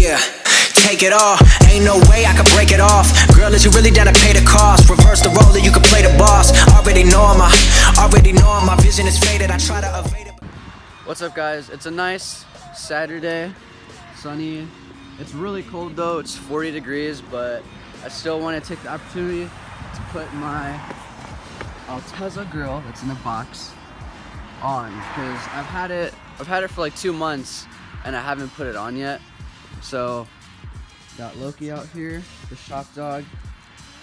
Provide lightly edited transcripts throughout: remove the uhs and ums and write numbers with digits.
Yeah, take it all. Ain't no way I can break it off. Girl, is you really down to pay the cost? Reverse the role that you can play the boss. Already know my vision is faded. I try to evade it. What's up, guys? It's a nice Saturday, sunny. It's really cold though. It's 40 degrees, but I still want to take the opportunity to put my Altezza grill that's in the box on, because I've had it for like 2 months and I haven't put it on yet. So got Loki out here, the shock dog.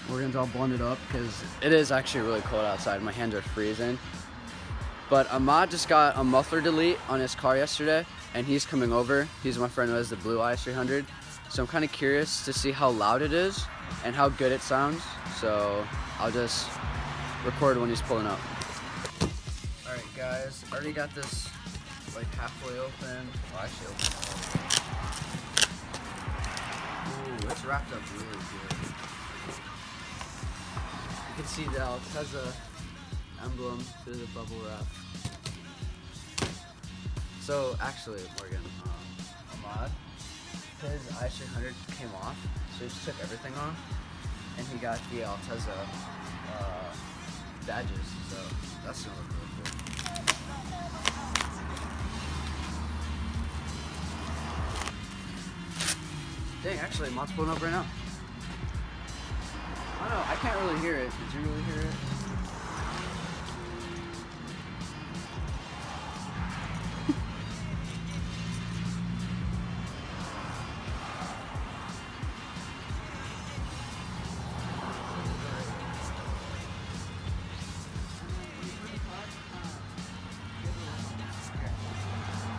Morgan's all blended up because it is actually really cold outside. My hands are freezing. But Ahmad just got a muffler delete on his car yesterday, and he's coming over. He's my friend who has the blue IS300. So I'm kind of curious to see how loud it is and how good it sounds. So I'll just record when he's pulling up. All right, guys, already got this like halfway open. Well, actually open. Ooh, it's wrapped up really good. You can see the Altezza emblem through the bubble wrap. So actually, Morgan, Ahmad, his IS300 came off, so he just took everything off, and he got the Altezza badges. So that's gonna look really cool. Dang, actually, Ahmad's pulling up right now. I don't know, I can't really hear it. Did you really hear it?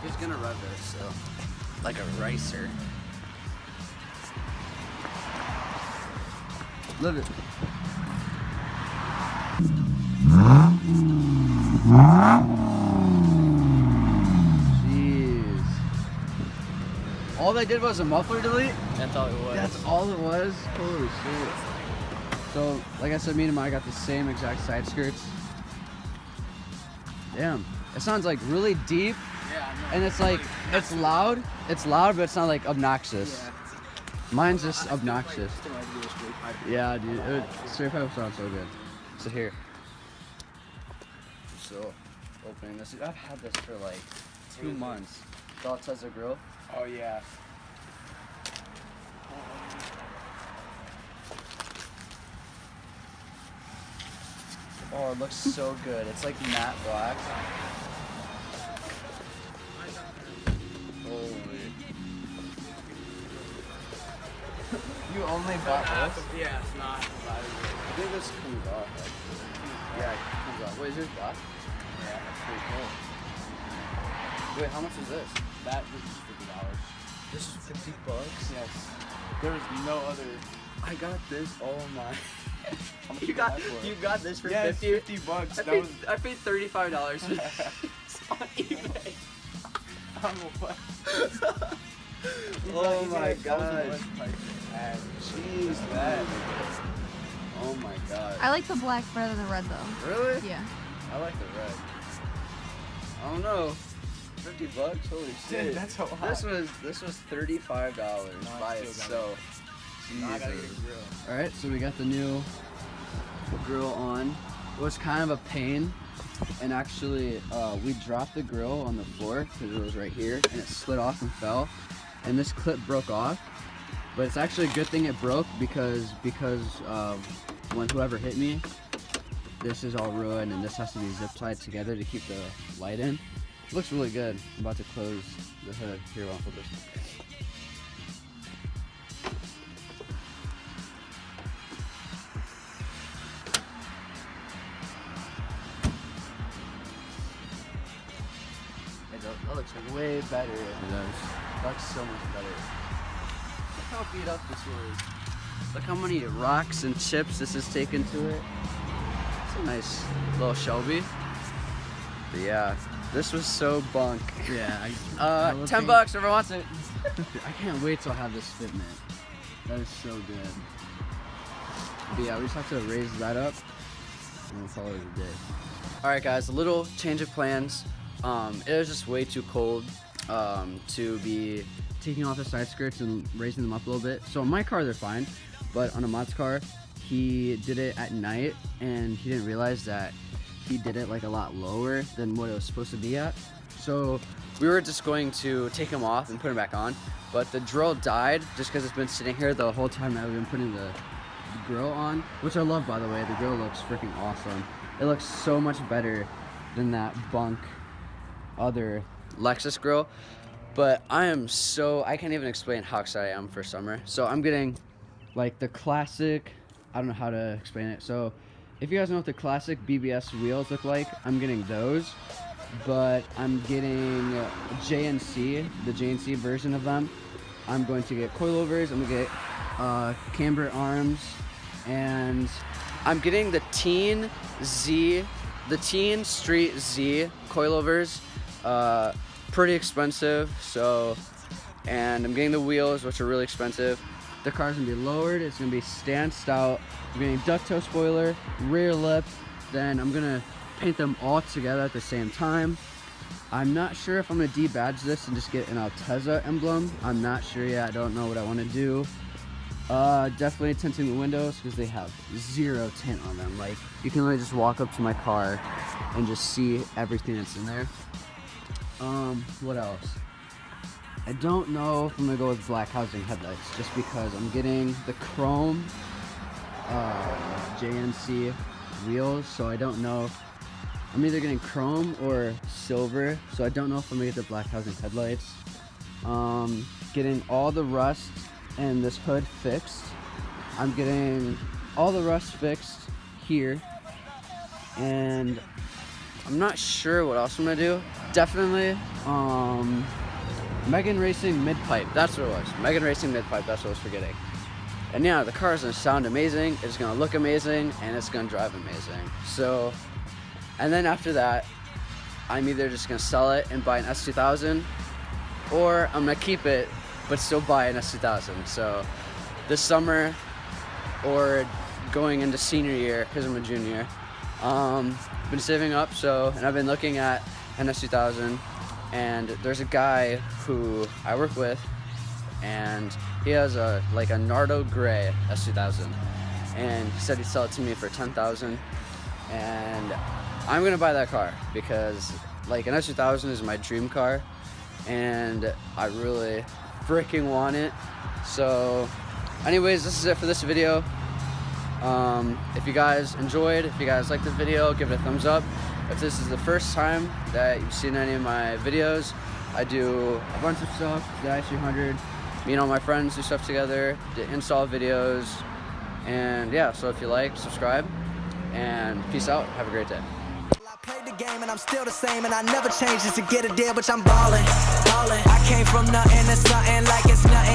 He's gonna rev this, so like a racer. Look at it. Jeez. All they did was a muffler delete? That's all it was. That's all it was? Holy shit. So, like I said, me and Maya got the same exact side skirts. Damn. It sounds like really deep. Yeah, I know. And it's like, it's loud, but it's not like obnoxious. Yeah. Mine's just obnoxious. Yeah, dude, straight pipe sounds so good. So here. So, opening this. I've had this for like 2 months. The Altezza grill. Oh yeah. Oh, it looks so good. It's like matte black. Holy. You only bought this? Yeah, it's not. I think this comes off. Actually. Yeah, it comes off. Wait, is yours black? Yeah. That's pretty cool. Wait, how much is this? That was just $50. This is $50? Yes. There's no other. I got this. Oh my. How much You did got that for? you got this for Yeah, 50? it's $50. I paid $35 for this on eBay. I don't know what. Oh my god. Jeez, that. Oh my god. I like the black better than the red though. Really? Yeah. I like the red. I don't know. $50? Holy shit. Dude, that's a lot. This was $35 by itself. Now I gotta get a grill. Alright, so we got the new grill on. It was kind of a pain, and actually we dropped the grill on the floor because it was right here, and it slid off and fell, and this clip broke off. But it's actually a good thing it broke because when whoever hit me, this is all ruined, and this has to be zip tied together to keep the light in. It looks really good. I'm about to close the hood. Here, I'll put this. That looks way better. It does. That looks so much better. Look how beat up this was. Look how many rocks and chips this has taken to it. It's a nice little Shelby. But yeah, this was so bunk. Yeah. $10 whoever wants it. I can't wait till I have this fitment. That is so good. But yeah, we just have to raise that up and we'll call it a day. Alright guys, a little change of plans. It was just way too cold to be taking off the side skirts and raising them up a little bit. So on my car, they're fine, but on a mod's car, he did it at night, and he didn't realize that he did it like a lot lower than what it was supposed to be at. So we were just going to take him off and put him back on, but the drill died just because it's been sitting here the whole time that we've been putting the grill on, which I love, by the way. The grill looks freaking awesome. It looks so much better than that bunk other Lexus grill. But I can't even explain how excited I am for summer. So I'm getting like the classic, I don't know how to explain it. So if you guys know what the classic BBS wheels look like, I'm getting those. But I'm getting JNC, the JNC version of them. I'm going to get coilovers, I'm gonna get camber arms, and I'm getting the Teen Street Z coilovers. Pretty expensive, so, and I'm getting the wheels, which are really expensive. The car's gonna be lowered, it's gonna be stanced out. I'm getting duck toe spoiler, rear lip, then I'm gonna paint them all together at the same time. I'm not sure if I'm gonna debadge this and just get an Altezza emblem. I'm not sure yet, I don't know what I wanna do. Definitely tinting the windows because they have zero tint on them. Like, you can literally just walk up to my car and just see everything that's in there. What else? I don't know if I'm gonna go with black housing headlights just because I'm getting the chrome JNC wheels, so I don't know. I'm either getting chrome or silver, so I don't know if I'm gonna get the black housing headlights. Getting all the rust and this hood fixed. I'm getting all the rust fixed here, and I'm not sure what else I'm gonna do. Definitely Megan Racing mid-pipe, that's what it was. Megan Racing mid-pipe, that's what I was forgetting. And yeah, the car is gonna sound amazing, it's gonna look amazing, and it's gonna drive amazing. So, and then after that, I'm either just gonna sell it and buy an S2000, or I'm gonna keep it but still buy an S2000. So this summer, or going into senior year, because I'm a junior, been saving up, and I've been looking at an S2000, and there's a guy who I work with, and he has a Nardo gray S2000, and he said he'd sell it to me for $10,000, and I'm gonna buy that car because like an S2000 is my dream car, and I really freaking want it. So anyways, this is it for this video. If you guys enjoyed, if you guys liked this video, give it a thumbs up. If this is the first time that you've seen any of my videos, I do a bunch of stuff, the i300, me and all my friends do stuff together, install videos, and yeah, so if you like, subscribe, and peace out, have a great day. I played the game and I'm still the same, and I never changed just to get a deal, but I'm ballin'. I came from nothing to something like it's nothing.